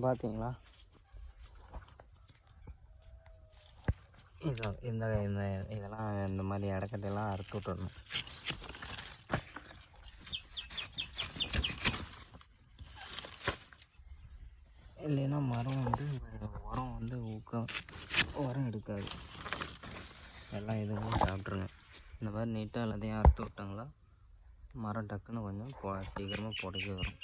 பார்த்தீங்களா? இதெல்லாம் இந்த மாதிரி இடக்கட்டையெல்லாம் அறுத்து விட்டுறணும். இல்லைன்னா மரம் உரம் எடுக்காது, எல்லாம் எதுவும் சாப்பிட்ருங்க. இந்த மாதிரி நீட்டாக எல்லாத்தையும் அறுத்து விட்டாங்களா மரம் டக்குன்னு கொஞ்சம் சீக்கிரமாக புடைக்க வரும்.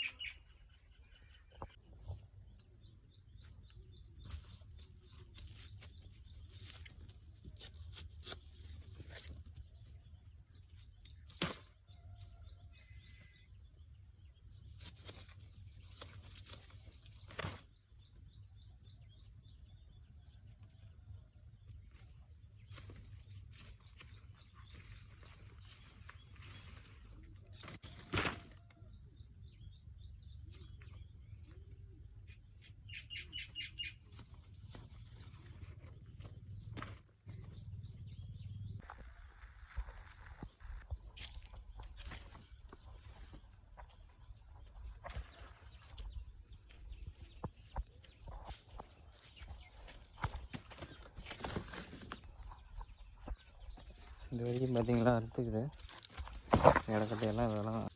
இது வரைக்கும் பார்த்தீங்களா அறுத்துக்குது இடக்கட்டையெல்லாம். இதெல்லாம்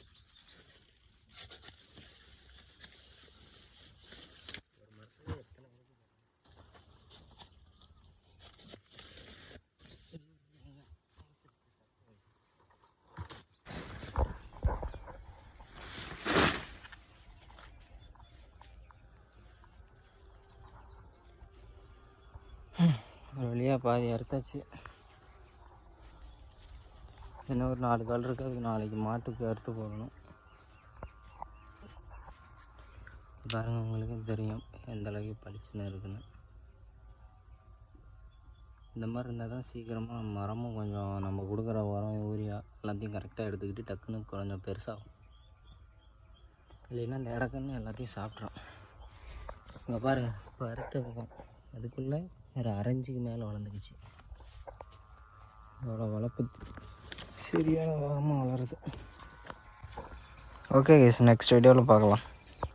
ஒரு வழியாக பாதி அறுத்தாச்சு. இன்னும் ஒரு 4 கால் இருக்குது, அதுக்கு நாளைக்கு மாட்டுக்கு அறுத்து போடணும். பாருங்கள், உங்களுக்கு தெரியும் எந்த அளவுக்கு பளிச்சுன்னு இருக்குன்னு. இந்த மாதிரி இருந்தால் தான் சீக்கிரமாக மரமும் கொஞ்சம் நம்ம கொடுக்குற உரம் யூரியா எல்லாத்தையும் கரெக்டாக எடுத்துக்கிட்டு டக்குன்னு கொஞ்சம் பெருசாகும். இல்லைன்னா இந்த இடக்கன்னு எல்லாத்தையும் சாப்பிட்றோம். இங்கே பாருங்கள், இப்போ அறுத்தது தான் அதுக்குள்ளே ஒரு 1/2 இன்ச்சுக்கு மேலே வளர்ந்துக்குச்சு. இதோட வளர்ப்பு சரியான வேகமாக வளருது. ஓகே கைஸ், நெக்ஸ்ட் வீடியோவில் பார்க்கலாம்.